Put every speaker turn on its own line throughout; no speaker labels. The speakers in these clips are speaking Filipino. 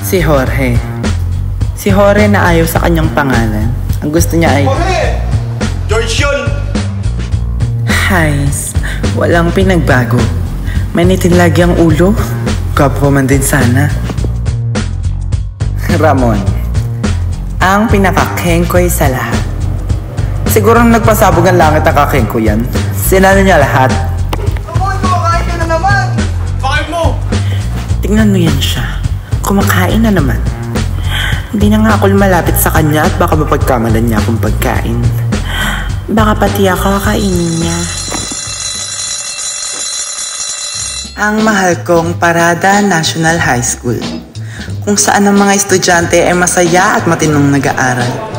Si Jorge. Si Jorge na ayaw sa kanyang pangalan. Ang gusto niya ay...
Jorge! George yun!
Hays, walang pinagbago. Manitin lagi ang ulo. Gwapo man din sana. Ramon. Ang pinakakengkoy sa lahat. Siguro nagpasabog ang langit ang kakengko yan. Sinano niya lahat.
Ramon, kumakain ka na naman! Bakit mo?
Tingnan mo yan siya. Kumakain na naman. Hindi na nga ako malapit sa kanya at baka mapagkamalan niya akong pagkain. Baka pati ako kakainin niya. Ang mahal kong Parada National High School, kung saan ang mga estudyante ay masaya at matinong nag-aaral.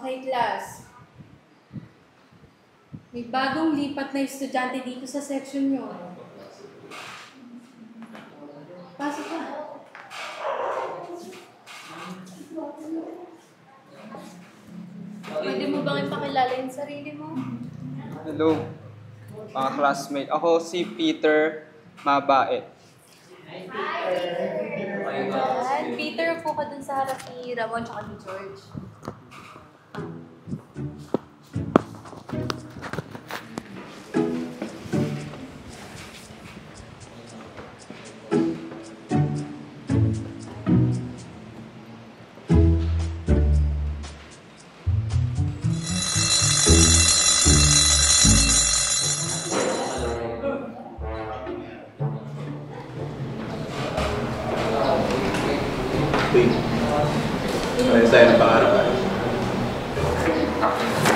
Okay, class. May bagong lipat na estudyante dito sa section nyo. Pasok ka. Pwede mo bang ipakilala yung sarili mo?
Hello, mga classmate. Ako si Peter Mabait.
Peter, upo ka dun sa harap ni Ramon at ni George.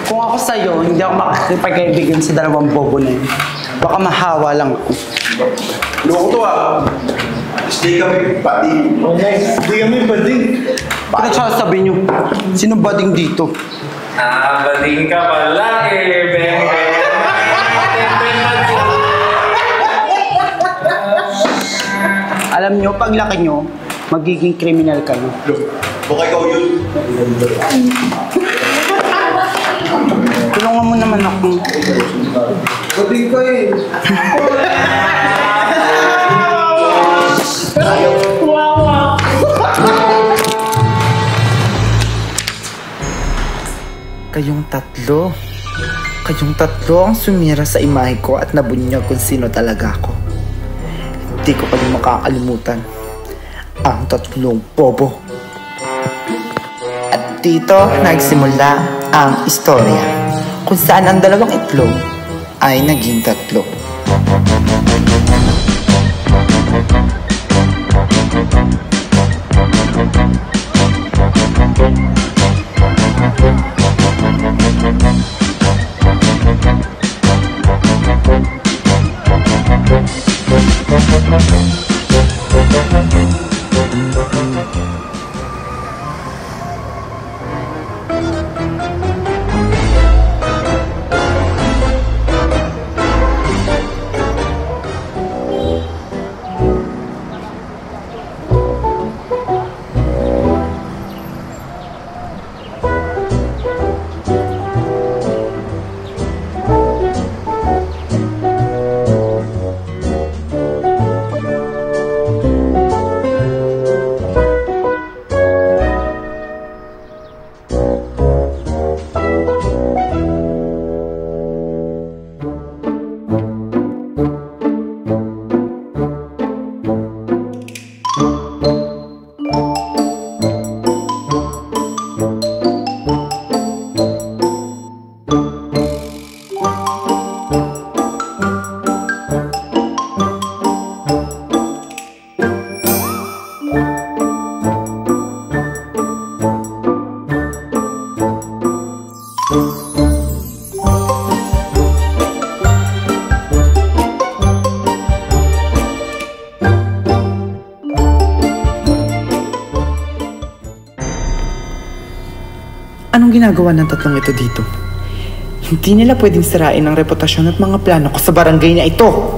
Kung ako sa'yo, hindi ako makakipag-kaibigan sa dalawang bobo na yun. Baka mahawa lang ako.
Loko to ah. Stay kami bading. Oh nice. Stay kami bading.
Bakit sasabihin nyo? Sino bading dito?
Bading ka pala eh, Ben.
Alam nyo, paglaki nyo, magiging kriminal kayo.
Baka ikaw yun.
Tulungan mo naman ako.
Bading ka eh. Kayong tatlo ang sumira sa imahe ko at nabunyag kung sino talaga ako. Hindi ko kayo makakalimutan. Ang tatlong bobo. At dito nagsimula ang istorya kung saan ang dalawang itlog ay naging tatlo. Anong ginagawa ng tatlong ito dito?
Hindi nila pwedeng sirain ang reputasyon at mga plano ko sa barangay na ito.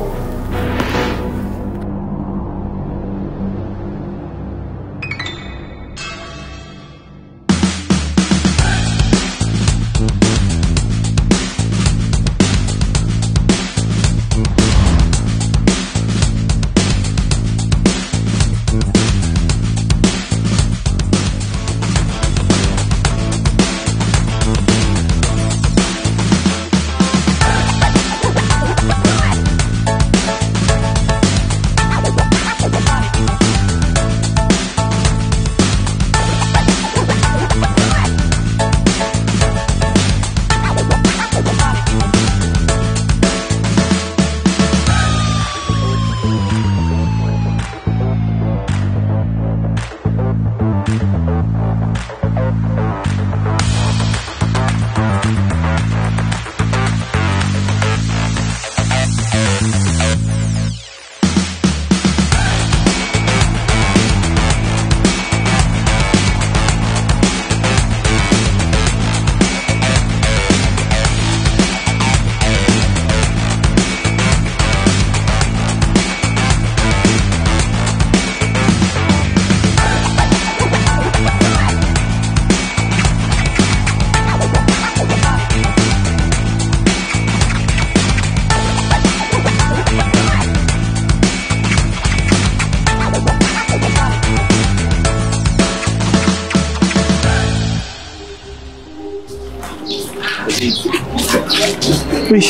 Uy,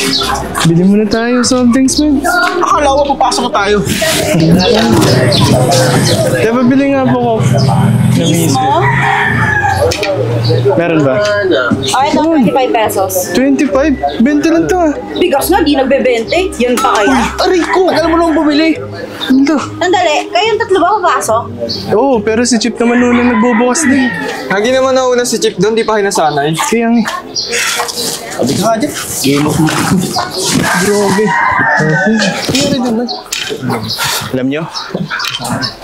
bili muna tayo soft drinks, man.
Akala ko papasok na tayo.
Diba bili nga po ko?
Mismo?
Meron ba?
Oh, ito, 25 pesos.
25? 20 lang to ah.
Bigas nga, di nagbe-20. Yan pa kaya?
Aray ko! Tagal mo nung bumili.
Ano to?
Sandali, kayong tatlo ba papasok?
Oo, pero si Chip naman una nagbubukas din.
Lagi naman nauna si Chip doon, di pa kayo nasanay.
Kaya nga.
Sabi ka dyan. Game of
Grabe. Nangyari din ba?
Alam nyo,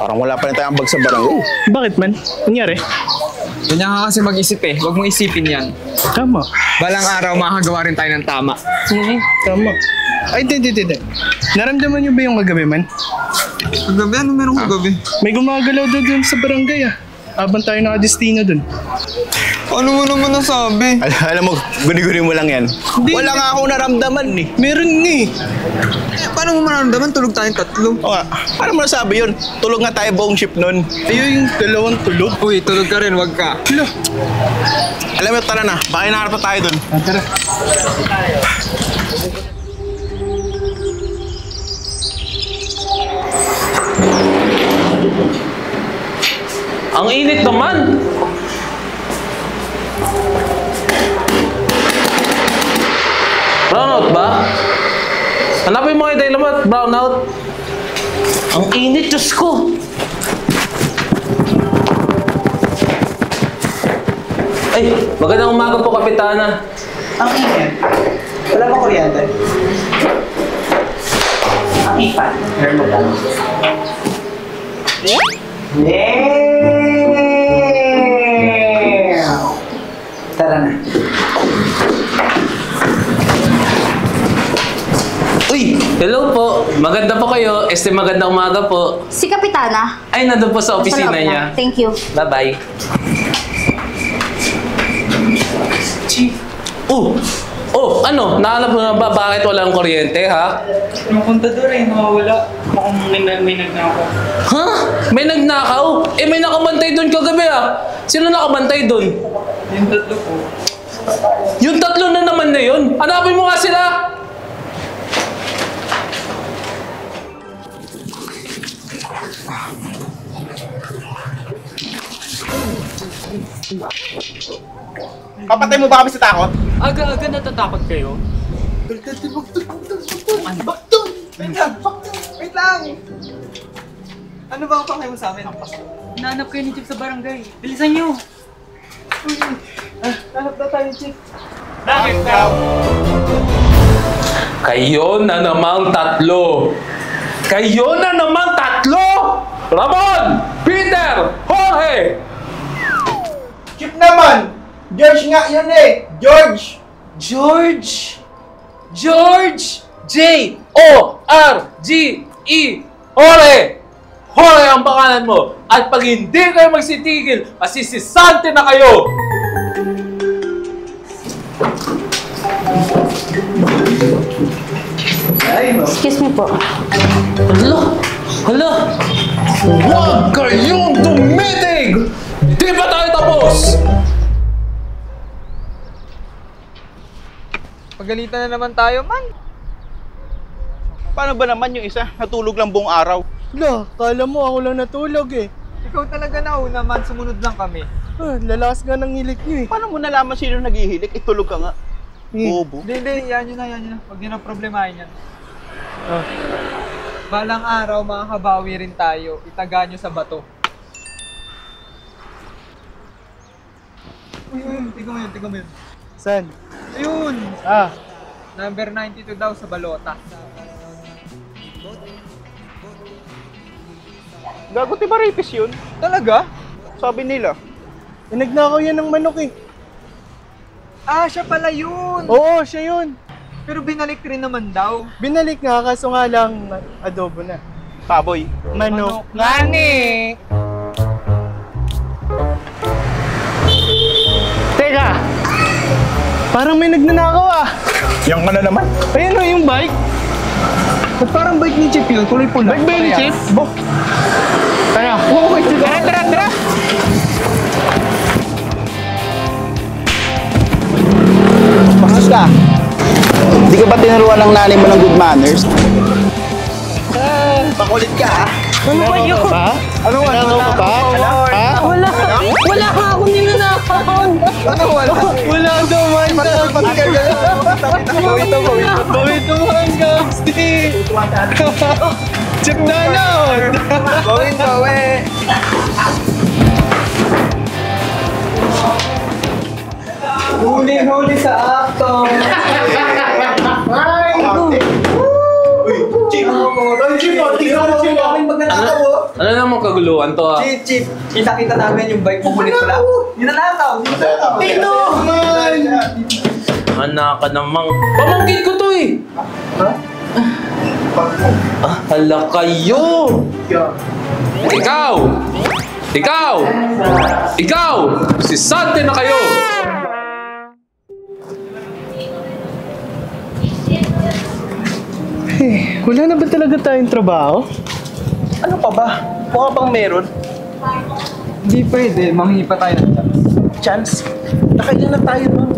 parang wala pa rin tayong bag sa barangay.
Bakit man? Nangyari?
Ganyan ka kasi mag-isip eh, huwag mong isipin yan.
Tama.
Balang araw makakagawa rin tayo ng tama.
Tama. Ay, hindi. Naramdaman niyo ba yung kagabi man?
Kagabi? Ano meron kagabi?
May gumagalaw daw dun sa barangay ah. Habang tayo nakadestino dun.
Ano mo naman nasabi?
Alam mo, guni-guni mo lang yan. Wala nga akong naramdaman eh.
Meron nga eh.
Paano mo mararamdaman? Tulog tayong tatlo.
O nga, paano mo nasabi yun? Tulog nga tayo buong ship nun.
Ayun yung dalawang tulog.
Uy, tulog ka rin, wag ka.
Hala.
Alam mo, tara na. Baka inaharap na tayo dun.
Tara.
Ang init naman! Brownout ba? Hanapin mo kayo tayo lamat, brownout. Ang init, Diyos ko! Ay, magandang umaga po, Kapitana.
Ang init. Wala ba kuryente? Ang ipan. Meron mo ba? Tara na.
Uy, hello po. Maganda po kayo. Magandang umaga po.
Si Kapitana.
Ay, nandun po sa opisina
Nasa loob
niya.
na. Thank you.
Bye-bye. Ano? Nahanap mo na ba bakit walang kuryente, ha?
Yung kontador eh, nawawala. Mukhang may nagnakaw.
Ha? May nagnakaw? Eh, may nakabantay doon kagabi, ha? Sino nakabantay doon?
Yung tatlo po.
Yung tatlo na naman na yun. Hanapin mo nga sila!
Papatay mo ba kami sa takot?
Aga-aga natatakot kayo?
Wait lang! Ano ba ang pakay mo sa amin?
Nahanap kayo ni Chip sa barangay. Bilisan nyo!
Hanap na tayo, Chip.
Bakit daw?
Kayo na namang tatlo! Kayo na namang tatlo! Ramon! Peter! Jorge!
Chip naman! George nga yun eh! George!
George! George! J-O-R-G-E! Hore! Hore ang pangalan mo! At pag hindi kayo magsitigil, masisisante na kayo!
Excuse me po.
Hala! Hala! Huwag kayong tumitig! Di ba tayo tapos?
Pagalitan na naman tayo, man.
Paano ba naman yung isa? Natulog lang buong araw.
Wala, kala mo ako lang natulog eh.
Ikaw talaga nauna, man. Sumunod lang kami.
Lalakas nga ng hilik niyo eh.
Paano mo nalaman sino naghihilik? Itulog ka nga. Bobo.
Hindi. Yan yun na. Huwag yun ang problemahin yan. Balang araw, makakabawi rin tayo. Itaga nyo sa bato. Uy, tingnan mo yun.
Saan?
Ayun!
Ah,
Number 92 daw sa balota.
Gago, di ba rapist yun?
Talaga?
Sabi nila.
nagnakaw yan ng manok eh.
Ah, siya pala yun!
Oo, siya yun.
Pero binalik rin naman daw.
Binalik nga, kaso nga lang adobo na.
Baboy.
Manok. Ngani! Teka! Parang may nagnanakaw ah.
Yang ka na naman.
Ayun o yung bike.
Ba't parang bike ni Chip yun? Kulay pula.
Bike ba yun,
Kaya-
Chip? Bo. Tara. Tara.
Pastos ka. Di ka ba tinuruan ng nanay mo ng good manners? Pakulit ka ah.
Ano ba yun? Ano ba? Ha?
Wala ka ako ninanakaw.
Ano wala?
Wala daw man. Bawit mo ang gangsti. Check na out.
Bawi. Huli sa akto.
Ano namang kaguluhan to ah?
Chip. Kita namin yung bike mo. Huli pala. Ninanakaw.
Anak ka namang... Pamangkin ko to eh! Ah, hala kayo! Ikaw! Si Sante na kayo!
Wala na ba talaga tayong trabaho?
Ano pa ba? Mukha bang meron?
Hindi pwede. Manghingi pa tayo ng chance.
Chance? Nakailan na tayo nun.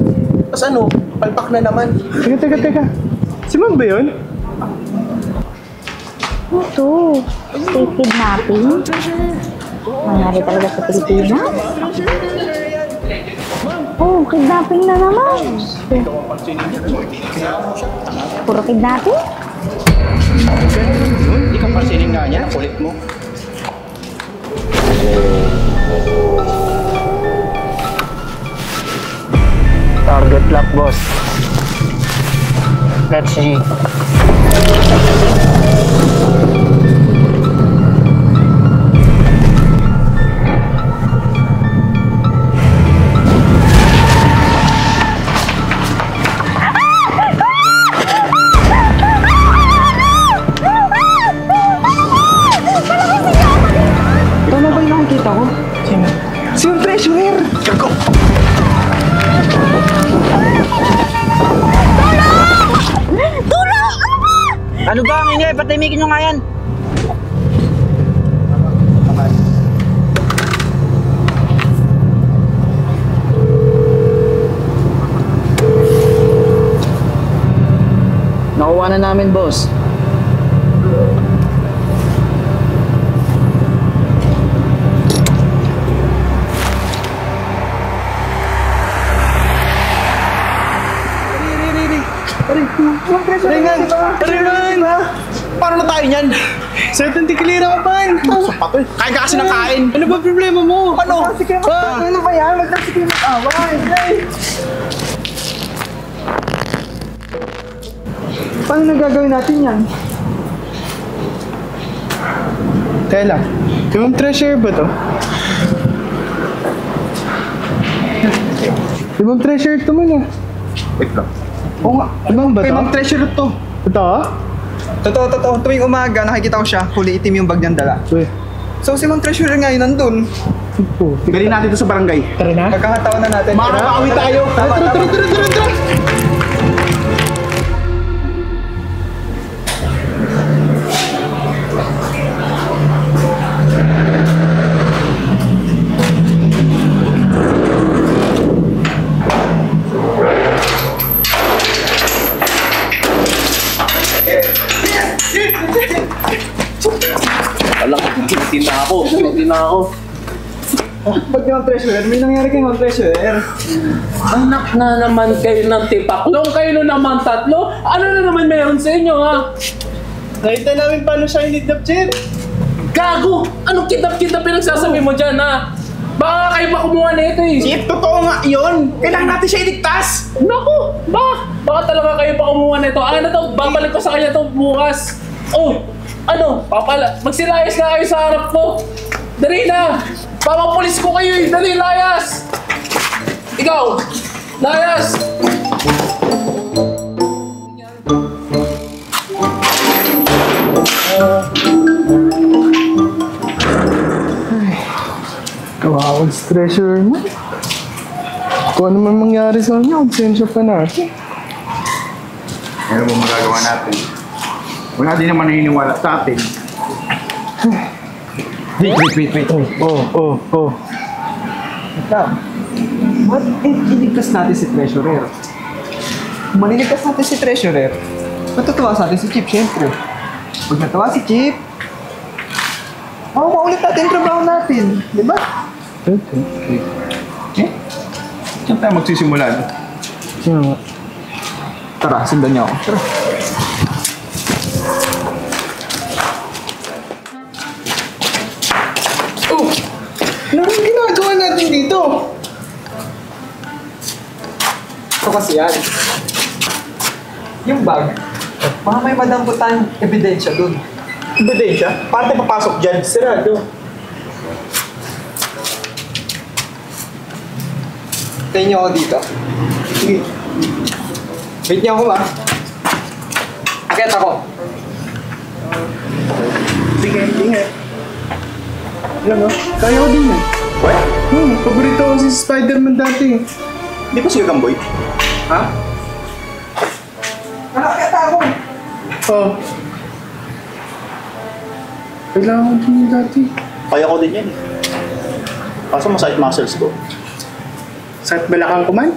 Tapos ano, palpak na naman.
Teka. Si Ma'am ba yun?
Ito, state kidnapping. Nangyari talaga sa Pilipinas. Oh, kidnapping na naman. Puro kidnapping?
Hindi ka pansinin nga niya, kulit mo.
Target lock, boss. Let's see.
Tama ba yung nakikita ko?
Sino?
Si yung treasurer!
Gago!
Ano ba ang ingay? Patimikin nyo nga yan. Nakuha na namin, boss.
Aray,
Paano na tayo niyan?
certainty clear ako, pan.
Sapato eh. Kain ka kasi ng kain.
Ano ba problema mo?
Ano?
Ano ba yan? Magtasikip mag-away! Paano nagagawin natin yan?
Kaya lang, yung treasure ba to? Yung treasure ito mo na.
Wait lang.
Oo nga. Ano ba
Kay
to?
Ma'am Treasurer to.
Totoo?
Totoo. Tuwing umaga, nakikita ko siya. Kulay itim yung bag niyang dala.
Uy.
So si Ma'am Treasurer ngayon nandun.
Galing natin ito sa barangay.
Tara na.
Pagkakataon na natin.
Makakauwi tayo.
Tara.
Alam ko, guilty na ako.
Pag Ma'am Treasurer, may nangyari kay Ma'am Treasurer.
Anak na naman kayo ng tipaklong, kayo na naman tatlo. Ano na naman meron sa inyo, ha?
Nakita namin paano siya hinidnap, Chip.
Gago! Anong kidnap-kidnap pinagsasabi mo dyan, ha? Baka kayo pa kumuha na ito, eh.
Chip, totoo nga yun. Kailangan natin siya iligtas.
Naku! Baka talaga kayo pa kumuha na ito. Ano to? Babalik ko sa kanya to bukas. Oh! Ano? Magsilayas na kayo sa harap ko. Dali na! Papapulis ko kayo, eh. Dali, layas! Ikaw! Layas!
Kawawag sa treasurer mo. Kung ano man mangyari sa kanya, konsensya pa natin.
Ano mo magagawa natin? Wala din naman naniniwala sa atin.
Wait.
Oh.
Ikaw, what if iligtas natin si Treasurer? Kung maniligtas natin si Treasurer, matutuwa sa atin si Chip, syempre. Pag natuwa si Chip, makuha ulit natin yung trabaho natin, di ba?
Saan tayo magsisimula?
Sino nga?
Tara, sundan niyo ako. Tara.
Ano ang ginagawa natin dito?
Ito kasi yan. Yung bag, baka may madampot tayong ebidensya dun.
Ebidensya? Paano tayo papasok dyan?
Sirado. Tayo niyo ako dito. Sige. Wait niyo ako ba? Akit ako.
Sige, ingat. Alam mo, kaya ko din eh.
What?
Paborito ko si Spider-Man dati.
Di ba si Gamboy?
Ha? Akit ako.
Oh. Kailangan ko din yun dati.
Kaya ko din yan eh. Kaso masakit muscles ko.
Sakit balakang ko man?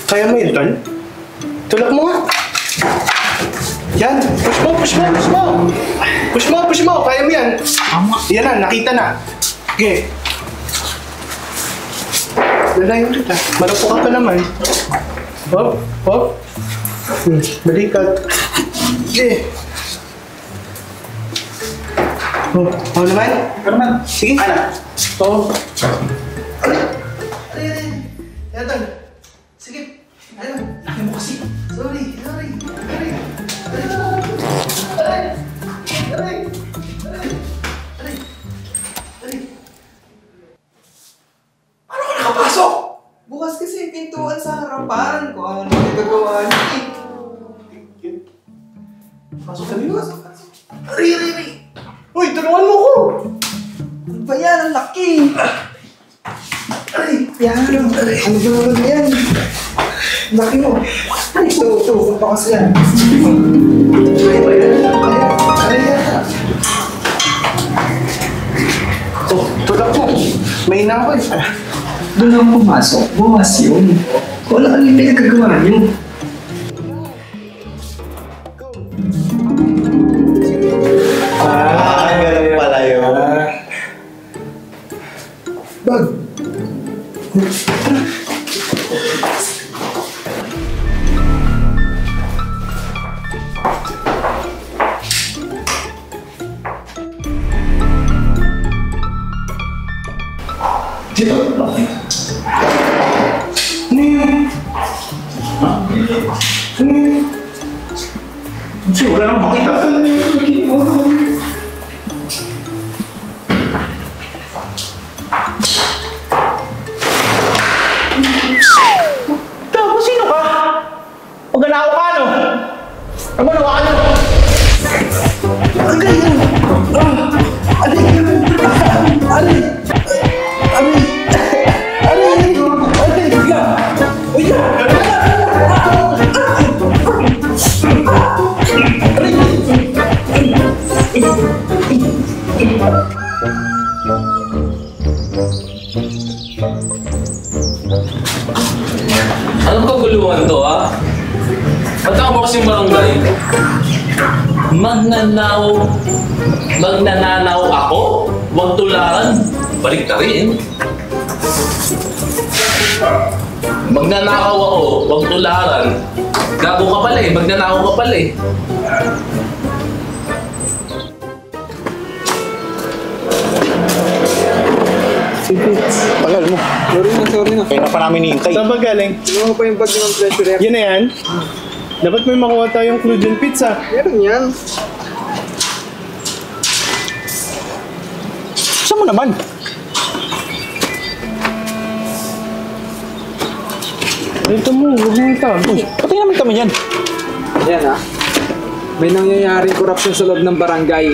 Kaya mo yun, Tol? Tulak mo nga. Yan, push mo. Kaya mo yan. Yan na, nakita na. Okay. Lalayo kita. Malapo ka pa naman. Hop. Balikat. Okay. Oh, naman? Sige.
Ana?
Oh.
Yan, Tol. Sige. Ayun. Laki mo kasi. Sorry.
Paano ka nakapasok?
Bukas kasi yung pintuan sa harapan. Kung ano na nagagawa niya.
Pasok kami ba?
Ari.
Uy, tulungan mo ko!
Ano ba yan? Ang laki. Ay, yan. Ano ba yan? Laki mo. Ito. Ito kasi yan. Ayan.
Oh, tulak mo. May na ako eh.
Doon lang pumasok. Bukas yun. Kung ano yung pinagagawa niyo.
Ganun pala yun. Kasi wala nang makita. Tapos sino ka? Magnanakaw ka, no? Ang manawa ka, no? Agay!
Anong kaguluhan to, ha? Pagka mo kasing barangay, magnananaw ako? Huwag tularan. Balik ka rin. Magnanakaw ako, huwag tularan. Gago ka pala eh, magnanakaw ka pala eh.
Tagal mo.
Sorry na.
Kaya na pa namin hihintay.
Saan ba galing?
Ano pa yung bag ng treasurer?
Yan na yan? Dapat may makuha tayong clue dyan, pizza.
Meron yan.
Saan mo naman?
Dito mo, huwag mo itago.
Patay naman kami yan.
Yan ha. May nangyayaring korupsyon sa loob ng barangay.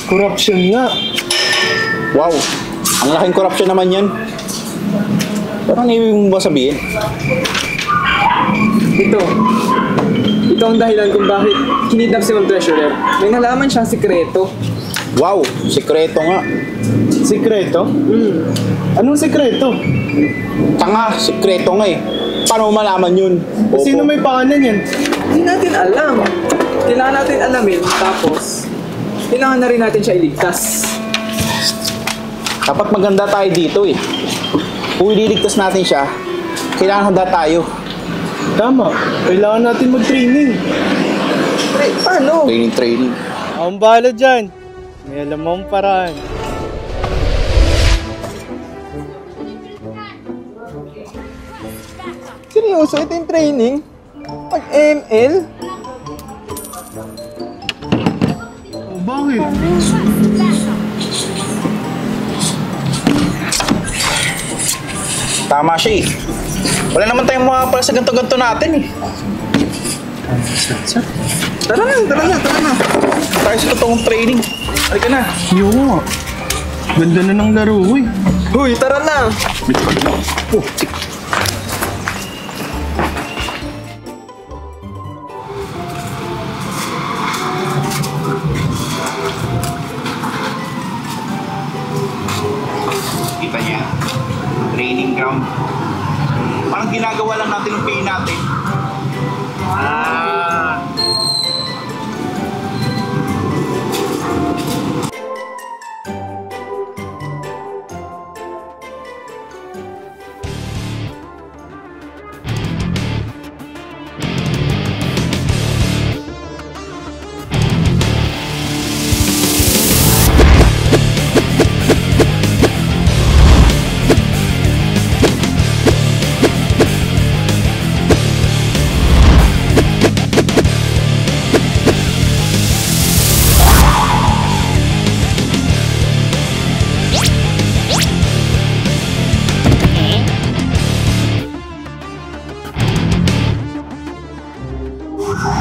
Corruption nga.
Wow. Ang laking corruption naman yan. Parang ibig mo ba sabihin?
Ito ang dahilan kung bakit kinidnap si Ma'am Treasurer. May nalaman siyang sikreto.
Wow. Sikreto nga.
Sikreto? Anong sikreto?
Tanga. Sikreto nga eh. Paano mo malaman yun?
Sino may pangalan yan?
Hindi natin alam. Kailangan natin alamin. Tapos, kailangan na rin natin siya iligtas.
Dapat maganda tayo dito eh. Kung ililigtas natin siya, kailangan handa tayo.
Tama. Kailangan natin mag-training.
Paano?
Training.
Ang bahala dyan. May alam mong paraan.
Seryoso? Ito yung training? Pag-ML?
Oh, bakit?
Tama siya eh. Wala naman tayong makapala sa ganto-ganto natin eh.
Tara na.
Tayo sa totoong training. Halika na.
Yung nga. Ganda na ng laro eh.
Huy, tara na!
Kita niya. Training ground. Parang ginagawa lang natin yung pay natin.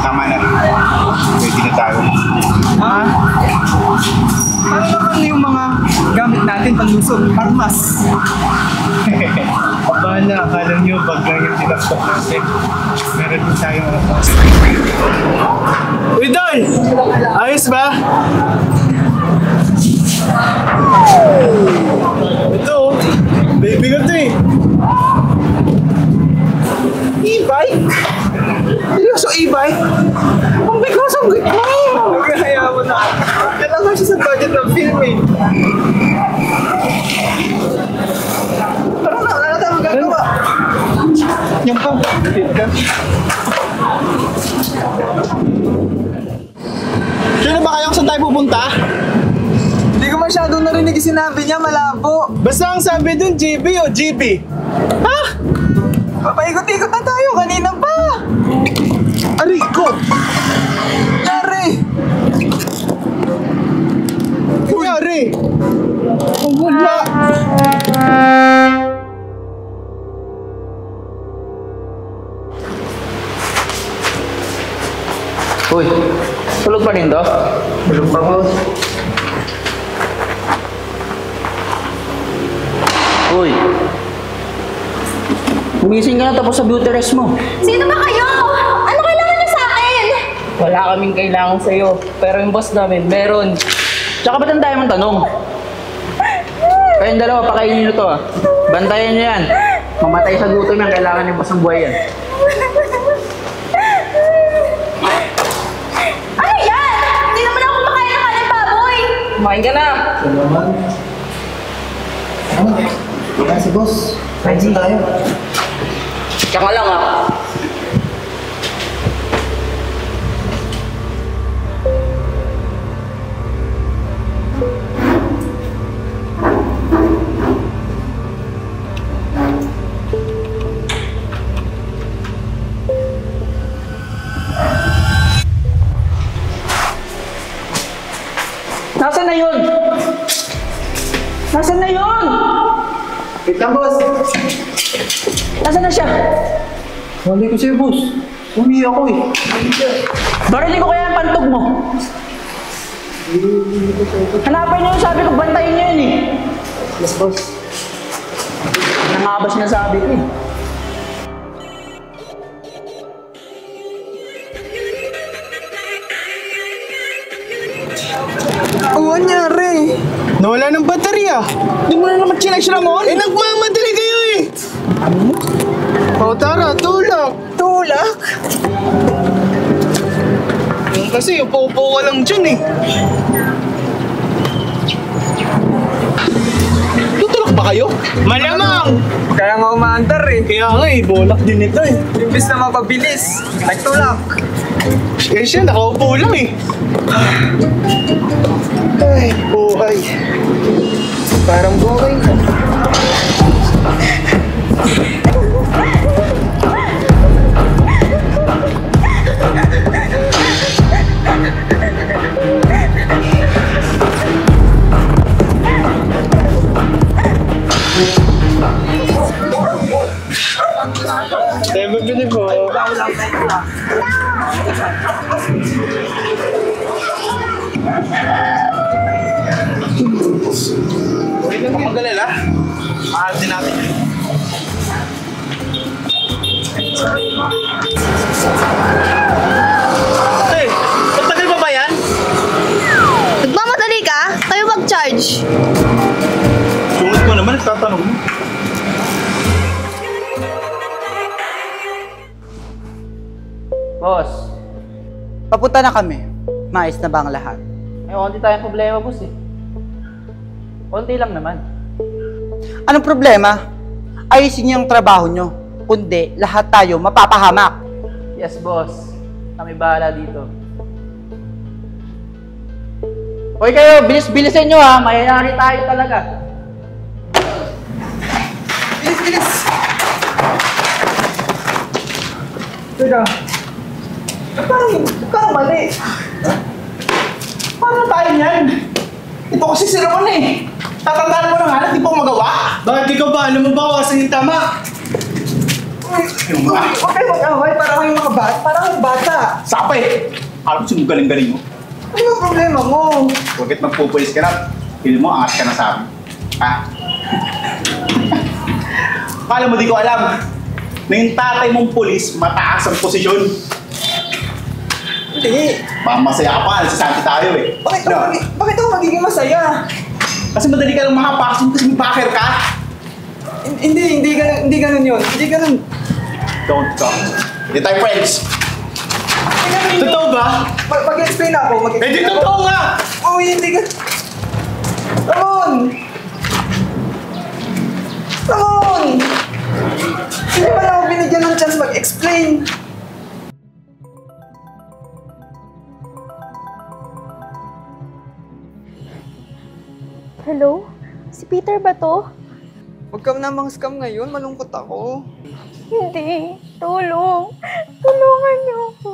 Tama na. Pwede na tayo.
Ano naman yung mga gamit natin panglusog? Armas.
Bahala. Akala nyo, bag lang yung tinapstop natin. Meron din tayong armas. Uy, Don! Ayos ba? Ito, baby ko to eh.
E-bike? Seryoso e-bike? Ang bigas ang git mo! Kaya mo na. Kailangan siya sa budget ng film eh. Tara na, wala na tayo magagawa.
Yung pa. Sure na ba kayo kung saan tayo pupunta?
Hindi ko masyadong narinig yung sinabi niya, malabo.
Basta ang sabi dun, GB o GB?
Papaikot-ikot na tayo,
Uy, tulog pa rin to?
Tulog pa, boss.
Uy, gumising ka na tapos sa beauty rest mo.
Sino ba kayo? Ano kailangan niyo sa akin?
Wala kaming kailangan sa'yo. Pero yung boss namin, meron.
Tsaka ba't ang dami mong tanong? Kayong dalawa, pakainin nyo to ah. Bantayan nyo yan. Mamatay sa gutom yan, kailangan nyo basang buhay yan.
Ano yan? Hindi naman ako kumakain ng kanin baboy.
Kumain ka na.
Salamat. Ano? Si boss. Kain tayo.
Tsaka lang ah.
Nasaan na yun? Nasaan na yun?
Wait lang, boss.
Nasaan na siya?
Wali ko sa'yo, boss. Uwi ako eh.
Barilin ko kaya ang pantog mo. Hanapan niyo yung sabi ko, bantayin niyo yun eh.
Yes, boss.
Nangabas na sabi ko eh.
Oo, nangyari.
Nawala ng baterya.
Di mo na naman chinage Ramon?
Eh, nagmamadali kayo eh. O, tara, tulak.
Tulak?
Kasi upo-upo ka lang dyan eh. Tutulak ba kayo? Malamang!
Kaya nga umaandar eh.
Kaya nga eh, bolak din ito eh.
Imbis na mapabilis, nagtulak.
Eh siya, nakaupo lang eh. Ay, buhay.
Parang buhay na.
Tayo magbili po. Huwag lang mag-alala. Maasin natin. Hey, matagal pa ba yan?
Nagmamadali ka? Kayo mag-charge.
Sungit ko naman, nagtatanong mo.
Boss,
Papunta na kami. Maayos na ba ang lahat?
may konti tayong problema, boss eh. Konti lang naman.
Anong problema? Ayusin niyo ang trabaho niyo. Kundi, lahat tayo mapapahamak.
Yes, boss. Kami bahala dito. Hoy kayo, bilis-bilisin nyo ha. Mayayari tayo talaga.
Bilis, bilis! Teka. Parang mali.
Paano tayo niyan? Ito kasi si Ramon eh. Tatandaan mo na nga, di pa ako magawa. Bakit ikaw ba? Alam mo ba kasi yung tama?
Huwag kayo mag-away, parang kayong mga bata. Parang kayong bata.
Sapa eh. Alam ko galing-galing mo.
Ano yung problema mo?
Bakit magpupulis ka na? Feel mo, angas ka na sa amin. Ha? Kala mo di ko alam na yung tatay mong pulis mataas ang posisyon.
Hindi.
Masaya ka pa, nagsasabi tayo eh.
Bakit ako magiging masaya?
Kasi madali ka lang makapasok kasi may backer ka.
Hindi ganun yun. Hindi ganun.
Don't talk. Hindi tayo friends. Totoo ba?
Mag-explain ako.
Eh di totoo nga!
Uy, hindi ka... Ramon! Ramon! Hindi ba na ako binigyan ng chance mag-explain?
Hello? Si Peter ba to?
Huwag ka namang scam ngayon. Malungkot ako.
Hindi. Tulong. Tulungan niyo ako.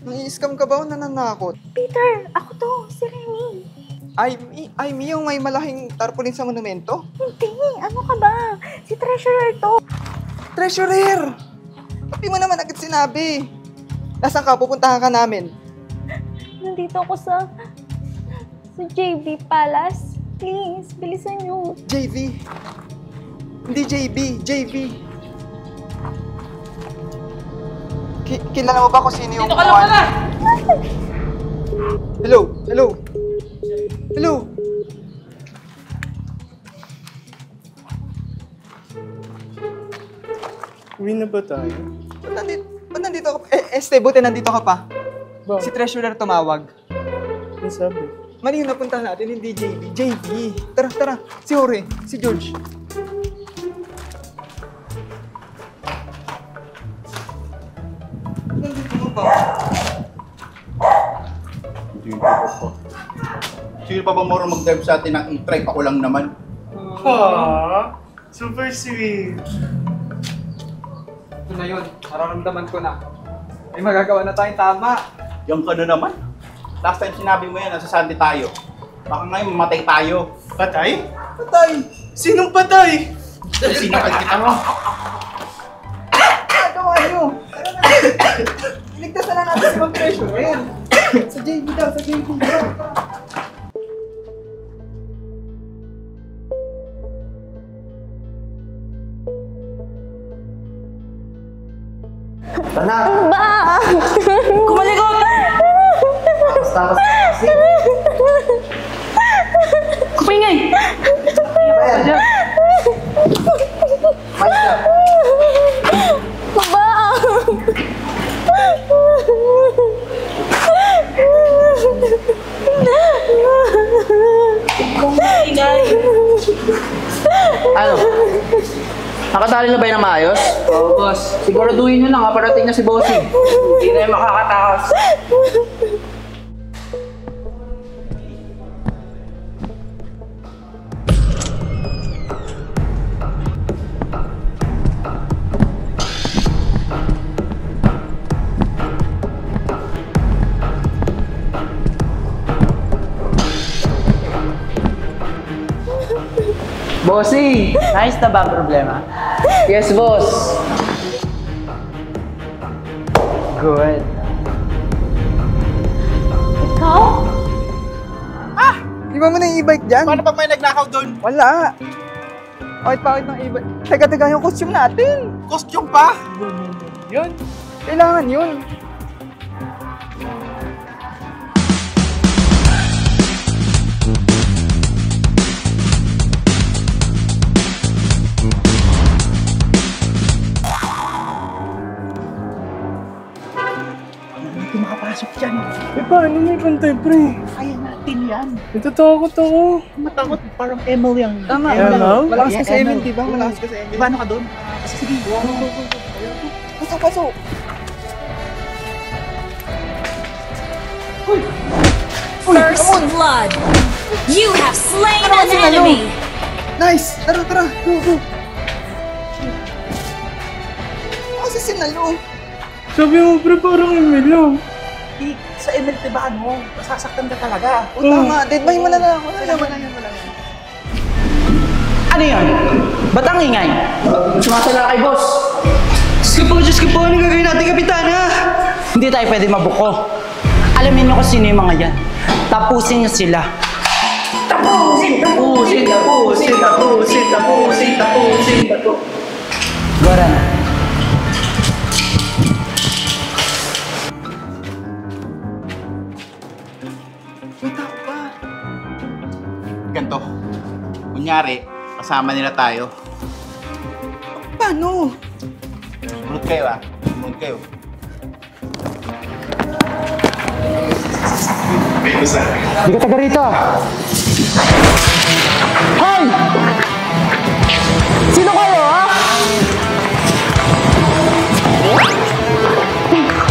Nai-scam ka ba o nananakot?
Peter, ako to. Si Remy.
Ay, yung may malaking tarpaulin sa monumento?
Hindi. Ano ka ba? Si Treasurer to.
Treasurer! Pati mo naman agad sinabi. Nasaan ka? Pupuntahan ka namin.
Nandito ako sa JV Palace. Please, bilisan niyo.
JV. Hindi JB, JV. Kilala mo ba kung sino yung gumawa? Hello? Hello? Hello?
Uwi na ba tayo?
Ba't nandito ka pa? Este, buti nandito ka pa.
Bakit?
Si Treasurer tumawag.
Ano sabi?
Mali yung napuntahan natin, hindi JV. JV. Tara, tara. Si Jorge, si George. Nandito mo ba?
Hindi pa po. Sino pa bang marunong mag-drive sa atin ng e-trike? Ako lang naman.
Aww, super sweet.
Ito na yun. Mararamdaman ko na. May magagawa na tayong tama.
Yung ka na naman. Last time sinabi mo yan, nasa Sunday tayo. Baka ngayon mamatay tayo.
Patay?
Patay!
Sinong patay?
Sinakal kita mo.
Nagawa nyo! Tara na! Iligtasan na natin si Ma'am Treasurer. Sa JV daw, sa JV daw.
Tana!
Ba!
Kumalikot!
Tapos.
Kupingay!
Ayan. Mais na.
Ba!
Ano? Nakatali na ba yun ng maayos? Oo, boss. Siguraduhin nyo na nga, parating na si Bossing. Hindi na yung makakatakas. Bossing! Ayos na ba ang problema? Yes, boss. Good.
Ikaw?
Iba mo na yung e-bike dyan.
Paano pag may nagnakaw doon?
Wala. Pakit ng e-bike. Teka, yung costume natin.
Costume pa?
Yun.
Kailangan yun.
Hindi makapasok dyan.
Eh paano may pantay, pre?
Kaya natin yan.
Natatakot ako.
Matakot, parang ML yan.
Tama.
Hello?
Malakas ka sa
Yeah,
Emil,
ML.
di ba? Malakas ka sa Emil.
Paano ka doon? Sige,
Pasok, pasok.
First blood. You have slain an enemy.
Nice! Tara, tara. Go, go. Kasi sinalo.
Sabi mo, pre, parang email lang.
Sa ML, diba ano? Masasaktan ka talaga.
O tama, deadbay mo na lang. Wala na.
Ano yun? Ba't ang ingay? Sumasala kay boss.
Diyos ko po, anong gagawin natin, Kapitana?
Hindi tayo pwede mabuko. Alamin nyo kung sino yung mga yan. Tapusin nyo sila. Tapusin! Gora na.
Ganto. Kunyari, kasama nila tayo.
Paano?
Sumunod kayo ah. Sumunod kayo.
Hindi ka taga rito. Hoy! Sino kayo, ha?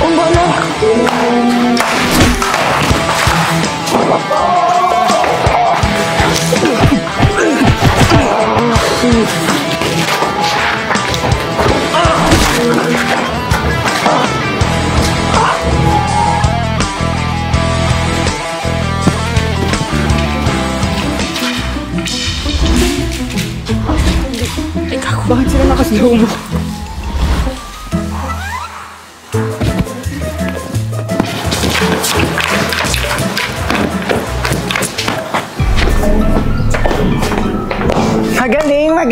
Umbala!
Bakit sila nakaslow mo?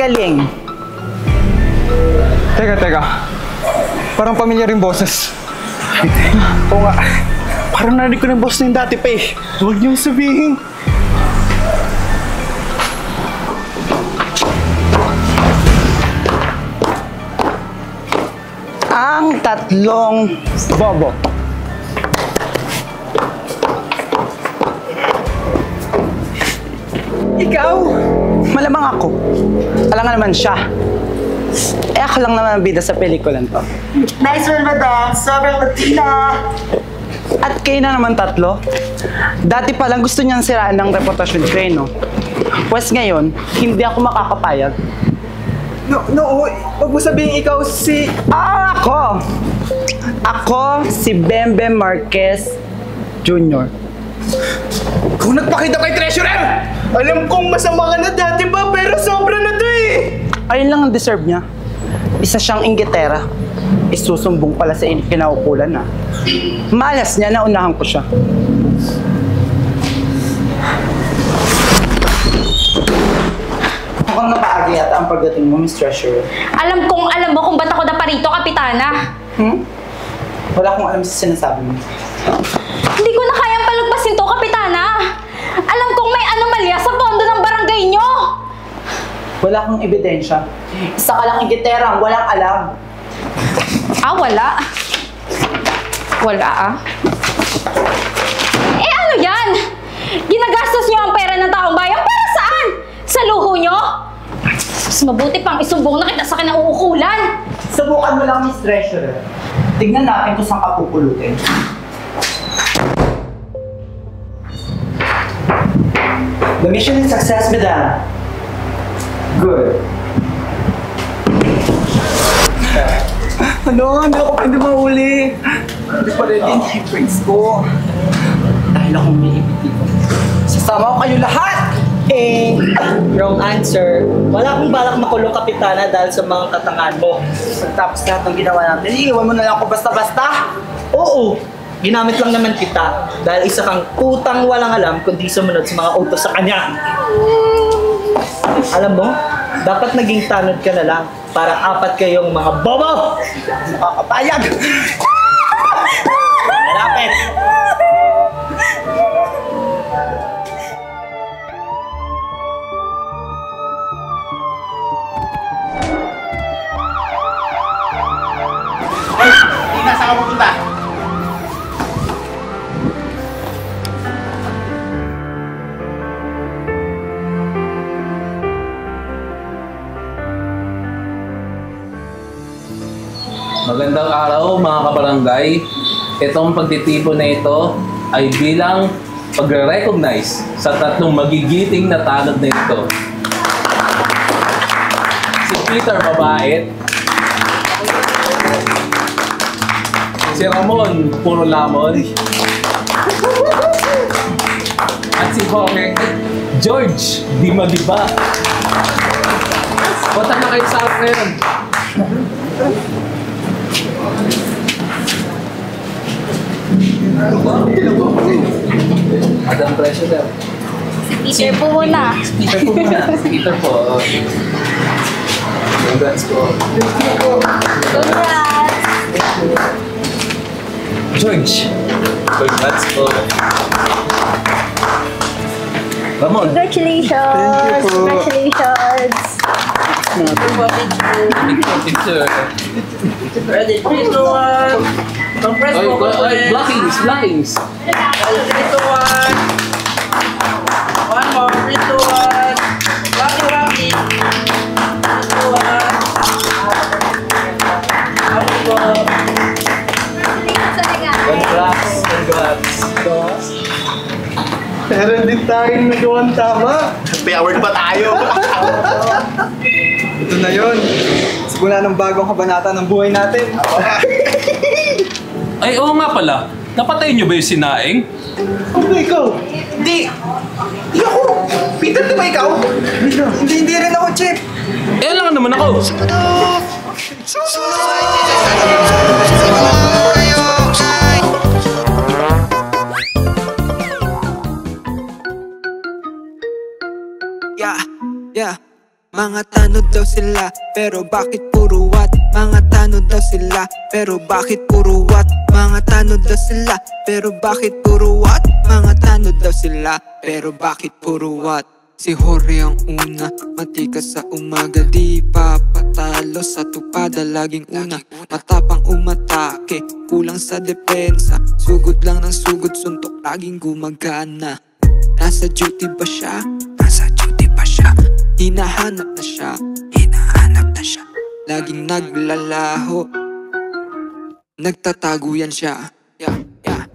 Magaling.
Teka. Parang pamilyar yung boses.
Oo nga. Parang narinig ko ng boss na yung dati pa eh. Huwag niyong sabihin.
Ang tatlong bobo. Ikaw? Malamang ako. Alam nga naman siya. Ako lang naman ang bida sa pelikulan to.
Nice one, madam. Sobrang Latina.
At kayo na naman tatlo. Dati pa lang gusto niyang siraan ng reputasyon ko no? Pues ngayon, hindi ako makakapayag.
No, wag mo sabihin ikaw si...
Ako! Ako si Bembe Marquez Jr.
Kung nagpakita kay Treasurer! Alam kong masama ka na dati ba, pero sobra na to eh!
Ayun lang ang deserve niya. Isa siyang inggitera. Isusumbong pala sa kinaukulan na. Malas niya, naunahan ko siya. Mukhang napaagi yata ang pagdating mo, Miss Treasurer.
Alam mo kung ba't ako naparito, Kapitana.
Wala akong alam sa sinasabi mo.
Hindi ko na kayang palagpasin to, Kapitana. Alam kong may anomalya sa pondo ng barangay nyo.
Wala akong ebidensya. Isa ka lang inggitera, walang alam.
Wala. Wala Eh ano yan? Ginagastos nyo ang pera ng taong bayan para saan? Sa luho nyo? Mas mabuti pang isumbong na kita sa kinauukulan.
Subukan mo lang, Miss Treasurer. Tignan natin kung saan ka pupulutin. The mission is success, madam. Good.
Hindi ako pwede mahuli. Hindi pa rin din yung praise ko.
Dahil akong may dito. Sasama ko kayo lahat!
Wrong answer. Wala akong balak makulong, Kapitana, dahil sa mga katangan mo.
Pagtapos lahat ng ginawa natin, iiwan mo na lang ako basta-basta?
Oo, ginamit lang naman kita dahil isa kang utang walang alam kundi sumunod sa mga utos sa kanya. Alam mo, dapat naging tanod ka na lang para apat kayong mga bobo!
Makakapayag!
Malapit!
Hindi na saan ka pupunta.
Magandang araw mga kabarangay. Itong pagtitipon na ito ay bilang pagre-recognize sa tatlong magigiting na tanod na ito. Si Peter Mabait, si Ramon Puro Lamon, at si Jorge George Di Magiba. Punta na kayo sa akin. Madam President.
Si Peter po muna.
Peter po muna. Peter po. Congrats po.
Congrats!
George. Congrats po. Ramon.
Congratulations! Congratulations!
Picture.
Ready, 3, 2, 1. Compress mo ko.
Blockings.
Ready, 3, 2, 1. One more, 3, 2, 1. Rocky. 3, 2, 1.
Meron din tayong nagawang tama.
May award pa tayo.
Ito na yun. Simula ng bagong kabanata ng buhay natin.
Ay, oo nga pala. Napatay niyo ba yung sinaing?
Ano ikaw?
Hindi ako. Peter, di ba ikaw?
Hindi rin ako, Chip.
Eh, lang naman ako.
Mga tanod daw sila, pero bakit puro what? Mga tanod daw sila, pero bakit puro what? Mga tanod daw sila, pero bakit puro what? Mga tanod daw sila, pero bakit puro what? Si Jorge ang una, matikas sa umaga, di papatalo sa tupada, laging una. Matapang umatake, kulang sa depensa, sugod lang ng sugod, suntok laging gumagana. Nasa duty ba siya? Nasa duty ba siya? Hinahanap na siya, hinahanap na siya. Laging naglalaho, nagtatago yan siya.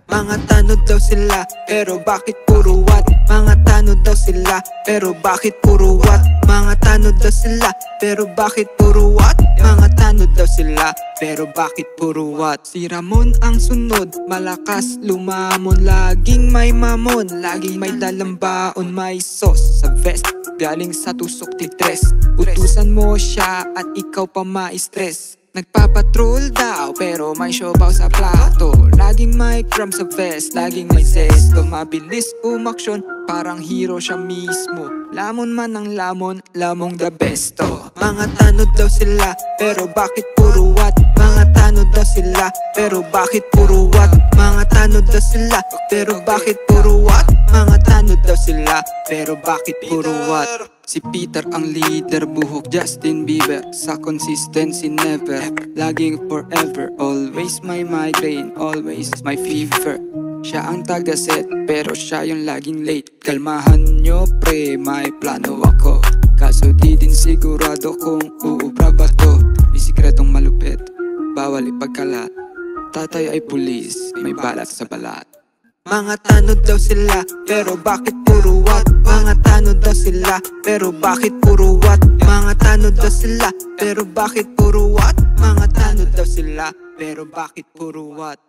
Mga tanod daw sila, pero bakit puro what? Mga tanod daw sila, pero bakit puro what? Mga tanod daw sila, pero bakit puro what? Mga tanod daw sila, pero bakit puro what? Si Ramon ang sunod, malakas lumamon, laging may mamon, laging may dalang baon, may sauce sa vest, galing sa tusok titres. Utusan mo siya at ikaw pa ma-stress. Nagpapatrol daw pero may siopaw sa plato, laging may crumb sa vest, laging may zesto. Mabilis umaksyon, parang hero siya mismo. Lamon man ang lamon, lamong the besto. Mga tanod daw sila, pero bakit puro what? Mga tanod daw sila, pero bakit puro what? Mga tanod daw sila, pero bakit puro what? Mga tanod daw sila, pero bakit puro what? Si Peter ang leader, buhok Justin Bieber, sa consistency never, laging forever, always my migraine, always my fever. Siya ang taga-set, pero siya yung laging late. Kalmahan nyo pre, may plano ako, kaso di din sigurado kung uubra ba to. May sikretong malupit, bawal ipagkalat, tatay ay pulis, may balat sa balat. Mga tanod daw sila, pero bakit puro what? Mga tanod daw sila, pero bakit puro what? Mga tanod daw sila, pero bakit puro what? Mga tanod daw sila, pero bakit puro what?